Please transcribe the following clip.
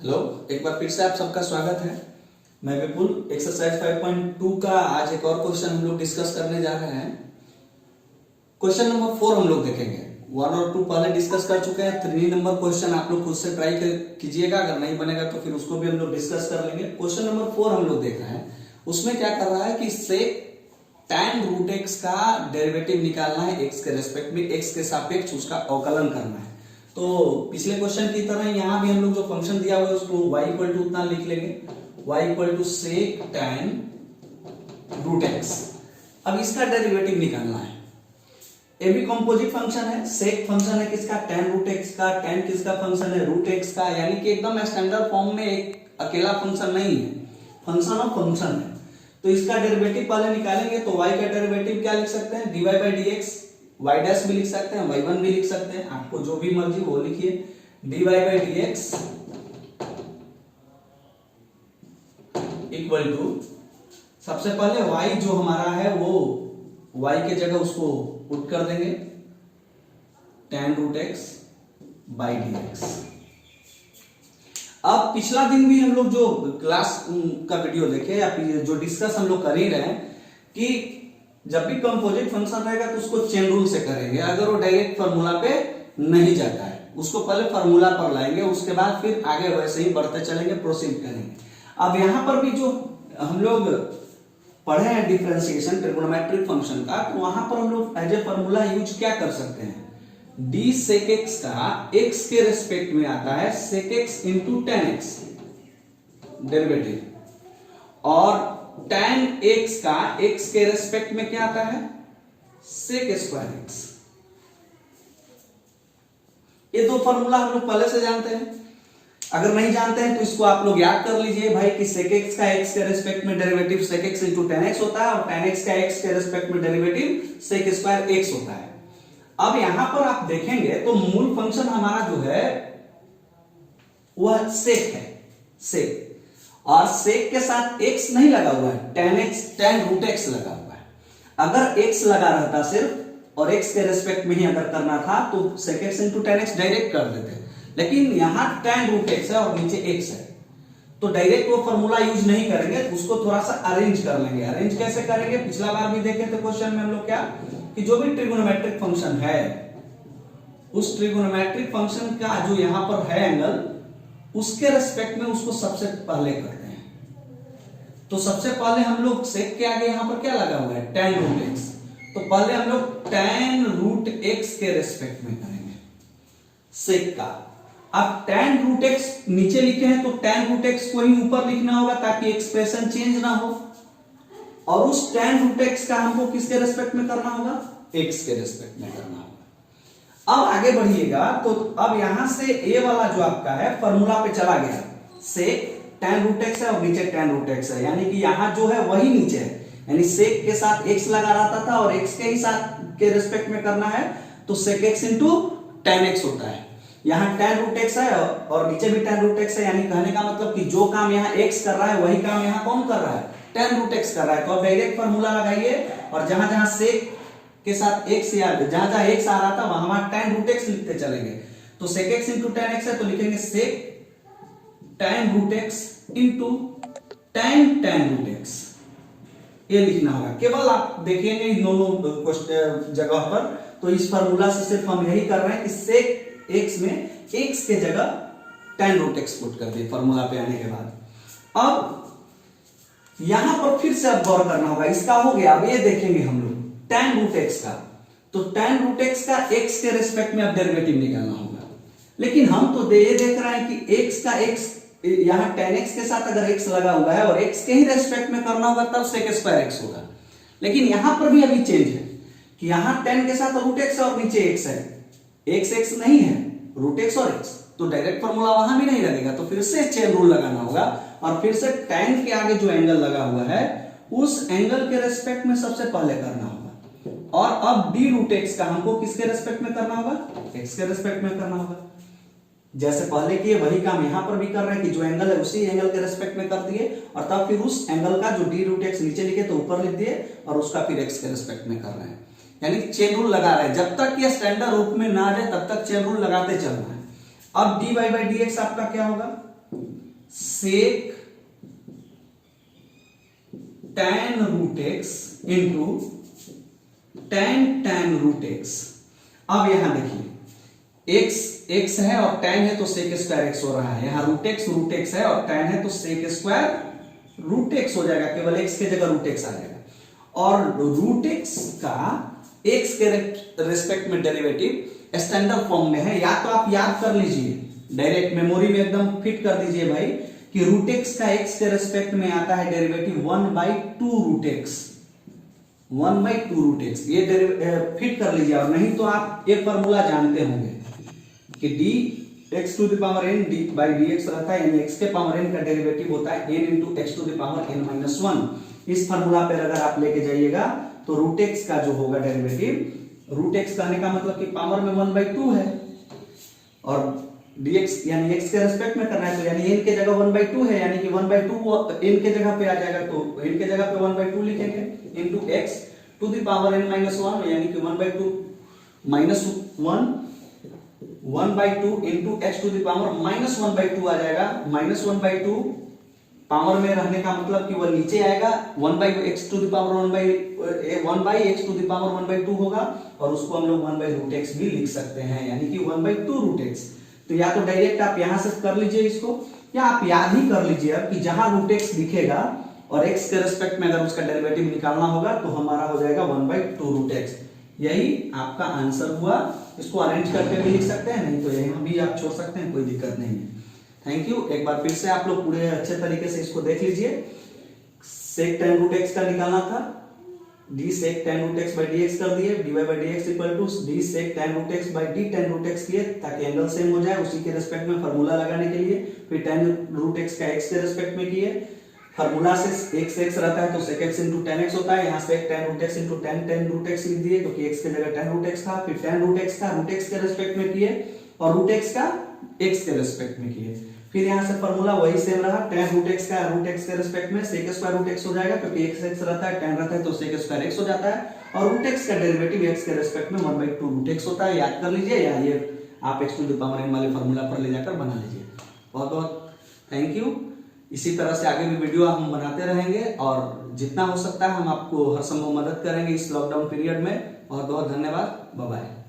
Hello, एक बार फिर से आप सबका स्वागत है। मैं विपुल। एक्सरसाइज 5.2 का आज एक और क्वेश्चन हम लोग डिस्कस करने जा रहे हैं। क्वेश्चन नंबर 4 हम लोग देखेंगे। 1 और 2 पहले डिस्कस कर चुके हैं। 3 नंबर क्वेश्चन आप लोग खुद से ट्राई कीजिएगा, अगर नहीं बनेगा तो फिर उसको भी हम लोग डिस्कस कर लेंगे। क्वेश्चन नंबर 4 हम लोग देख रहे हैं। उसमें क्या कर रहा है कि सेक tan रूट एक्स का डेरिवेटिव निकालना है एक्स के रेस्पेक्ट में, एक्स के सापेक्ष उसका अवकलन करना है। तो पिछले क्वेश्चन की तरह यहाँ भी हम लोग जो फंक्शन दिया हुआ है उसको y इक्वल टू उतना लिख लेंगे, y equal to sec tan root x. अब इसका डेरिवेटिव निकालना है। ये भी कंपोजिट फंक्शन है। सेक फंक्शन है किसका? tan रूट एक्स का। tan किसका फंक्शन है? रूट एक्स का। यानी कि एकदम स्टैंडर्ड फॉर्म में एक अकेला फंक्शन नहीं है, फंक्शन ऑफ फंक्शन है। तो इसका डेरिवेटिव पहले निकालेंगे। तो y का डेरिवेटिव क्या लिख सकते हैं? dy by d x. y dash भी लिख सकते हैं, y1 भी लिख सकते हैं, आपको जो भी मर्जी वो लिखिए। dy by d x equal to, सबसे पहले y जो हमारा है वो y के जगह उसको पुट कर देंगे, tan root x by d x. अब पिछला दिन भी हम लोग जो क्लास का वीडियो देखे या फिर जो डिस्कस हम लोग कर ही रहे हैं कि जब भी कंपोजिट फंक्शन रहेगा तो उसको चेन रूल से करेंगे। अगर वो डायरेक्ट फार्मूला पे नहीं जाता है, उसको पहले फार्मूला पर लाएंगे, उसके बाद फिर आगे वैसे ही बढ़ते चलेंगे, प्रोसीड करेंगे। अब यहां पर भी जो हम लोग पढ़े हैं डिफरेंशिएशन ट्रिगोनोमेट्रिक फंक्शन का, तो वहां पर हम लोग एज ए फार्मूला यूज क्या कर सकते हैं? डी सेक एक्स का एक्स के रेस्पेक्ट में आता है sec x into tan x derivative, और tan x का x के रेस्पेक्ट में क्या आता है? Sec square x. ये दो फॉर्मूला हम लोग पहले से जानते हैं। अगर नहीं जानते हैं तो इसको आप लोग याद कर लीजिए भाई कि सेक एक्स का x के रेस्पेक्ट में derivative sec x into tan x होता है, और tan x का x के रेस्पेक्ट में डेरिवेटिव सेक स्क्वायर एक्स होता है। अब यहां पर आप देखेंगे तो मूल फंक्शन हमारा जो है वह सेक है, सेक, और सेक के साथ x नहीं लगा हुआ है, tan रूट एक्स लगा हुआ है। अगर x लगा रहता सिर्फ और x के रेस्पेक्ट में ही अगर करना था तो sec x into tan x direct कर देते, लेकिन यहां tan रूट एक्स है और नीचे x है, तो डायरेक्ट वो फॉर्मूला यूज नहीं करेंगे, उसको थोड़ा सा अरेंज कर लेंगे। अरेंज कैसे करेंगे? पिछला बार भी देखे थे क्वेश्चन में हम लोग क्या कि जो भी ट्रिगोनोमेट्रिक फंक्शन है उस ट्रिगोनोमेट्रिक फंक्शन का जो यहां पर है एंगल, उसके रेस्पेक्ट में उसको सबसे पहले करते हैं। तो सबसे पहले हम लोग सेक के आगे यहां पर क्या लगा हुआ है? tan root x. तो पहले हम लोग tan रूट एक्स के रेस्पेक्ट में करेंगे सेक का। अब tan रूट एक्स नीचे लिखे हैं तो tan रूट एक्स को ही ऊपर लिखना होगा ताकि एक्सप्रेशन चेंज ना हो, और उस tan रूट एक्स का हमको किसके रेस्पेक्ट में करना होगा? एक्स के रेस्पेक्ट में करना होगा। अब आगे बढ़िएगा तो अब यहां से ए वाला जो आपका है फॉर्मूला पे चला गया, सेक tan रूट एक्स है और नीचे tan रूट एक्स है, यानी कि यहां जो है वही नीचे है, यानी सेक के साथ x लगा रहता था और x के ही साथ के रेस्पेक्ट में करना है तो सेक x इंटू tan x होता है। यहां tan रूट एक्स है और नीचे भी tan रूट एक्स है, यानी कहने का मतलब कि जो काम यहां x कर रहा है वही काम यहां कौन कर रहा है? tan रूट एक्स कर रहा है। तो अब डायरेक्ट फॉर्मूला लगाइए और जहां जहां सेक के साथ x या जहां जहां x आ रहा था वहां वहां tan रूट एक्स लिखते चलेंगे। तो sec x into tan x है तो लिखेंगे sec tan root x into tan root x, ये लिखना होगा। केवल आप देखेंगे इन दोनों जगह पर, तो इस फार्मूला से सिर्फ हम यही कर रहे हैं कि sec x में x के जगह tan रूट एक्स पुट कर दिए फार्मूला पे आने के बाद। अब यहां पर फिर से अब गौर करना होगा, इसका हो गया। अब ये देखेंगे हम लोग tan रूट एक्स का, तो tan रूट एक्स का x के रेस्पेक्ट में अब डेरिवेटिव निकालना होगा, लेकिन हम तो ये देख रहे हैं कि x का x यहां tan x के साथ अगर x लगा हुआ है और x के ही रेस्पेक्ट में करना होगा तब sec स्क्वायर x होगा। लेकिन यहां पर भी अभी चेंज है कि यहां tan के साथ रूट x है और नीचे x है, x नहीं है, रूट x और x, तो डायरेक्ट फॉर्मूला वहां भी नहीं लगेगा, तो फिर से चेन रूल लगाना होगा और फिर से tan के आगे जो एंगल लगा हुआ है उस एंगल के रेस्पेक्ट में सबसे पहले करना होगा। और अब डी रूट एक्स का हमको किसके रेस्पेक्ट में करना होगा? एक्स के रेस्पेक्ट में करना होगा। जैसे पहले किए वही काम यहां पर भी कर रहे हैं कि जो एंगल है उसी एंगल के रेस्पेक्ट में कर दिए, और तब फिर उस एंगल का जो डी रूट एक्स नीचे लिखे तो ऊपर लिख दिए और उसका फिर एक्स के रेस्पेक्ट में कर रहे हैं, यानी चेन रूल लगा रहे हैं। जब तक ये स्टैंडर्ड रूप में ना आ जाए तब तक चेन रूल लगाते चलना है। अब dy बाई डी एक्स आपका क्या होगा? Sec tan root x into tan root x. अब यहां देखिए x है और tan है तो सेक स्क्वायर x हो रहा है, यहां रूट एक्स है और tan है तो सेक स्क्वायर रूट एक्स हो जाएगा, केवल x के जगह रूट एक्स आ जाएगा। और रूट एक्स का x के रेस्पेक्ट में डेरिवेटिव स्टैंडर्ड फॉर्म में है, या तो आप याद कर लीजिए, डायरेक्ट मेमोरी में एकदम फिट कर दीजिए भाई कि रूट एक्स का x के रेस्पेक्ट में आता है derivative 1/2 root x, 1/2 root x, ये फिट कर लीजिए। और नहीं तो आप एक फॉर्मूला जानते होंगे कि dx to the power n dx रहता है, यानी x के पावर n का डेरिवेटिव होता है n into x to the power n minus 1। इस फॉर्मूला पे अगर आप लेके जाइएगा तो रूट एक्स का जो होगा डेरिवेटिव, रूट एक्स करने का मतलब कि पावर में 1/2 है और dx यानी x के रेस्पेक्ट में करना है, तो यानी n के जगह 1/2 है, यानी कि 1/2 n के जगह पे आ जाएगा, तो n के जगह पे 1/2 लिखेंगे into x to the power n minus 1, यानी कि 1/2 minus 1/2 into x to the power minus 1/2 आ जाएगा। माइनस 1/2 पावर में रहने का मतलब कि वह नीचे आएगा, 1/x to the power 1/x to the power 1/2 होगा, और उसको हम लोग 1/√x भी लिख सकते हैं, यानी कि 1/2 रूट एक्स। तो या तो डायरेक्ट आप यहां से कर लीजिए इसको, या आप याद ही कर लीजिए अब कि जहां रूट एक्स दिखेगा और x के रेस्पेक्ट में अगर उसका डेरिवेटिव निकालना होगा तो हमारा हो जाएगा 1/2 रूट एक्स। यही आपका आंसर हुआ। इसको अरेंज करके भी लिख सकते हैं, नहीं तो यहां भी आप छोड़ सकते हैं, कोई दिक्कत नहीं है। Thank you. एक बार फिर से आप लोग पूरे अच्छे तरीके से इसको देख लीजिए। सेक tan रूट एक्स का निकालना था, d sec tan root x by dx कर दिए, dy बाई dx equal to d sec tan root x by d tan root x किए ताकि एंगल सेम हो जाए, उसी के रेस्पेक्ट में फार्मूला लगाने के लिए। फिर tan रूट एक्स का x के रेस्पेक्ट में किए, फार्मूला से x रहता है तो sec x into tan x होता है, यहाँ sec tan root x into tan root x लिख दिए क्योंकि x के जगह tan रूट x था। फिर tan रूट x का रूट x के रेस्पेक्ट में किए और रूट x का x के रेस्पेक्ट में किए। फिर यहाँ से फार्मूला वही सेम रहा, tan रूट x का रूट x के रेस्पेक्ट में sec स्क्वायर रूट x हो जाएगा क्योंकि x रहता है, tan रहता है तो sec स्क्वायर x हो जाता है, और रूट x का डेरिवेटिव x के रेस्पेक्ट में 1/2 रूट x होता है। याद कर लीजिए, या ये आप x to the power n वाले फार्मूला पर ले जाकर बना लीजिए। बहुत बहुत थैंक यू। इसी तरह से आगे भी वीडियो हम बनाते रहेंगे और जितना हो सकता है हम आपको हर संभव मदद करेंगे इस लॉकडाउन पीरियड में। बहुत बहुत धन्यवाद। Bye bye.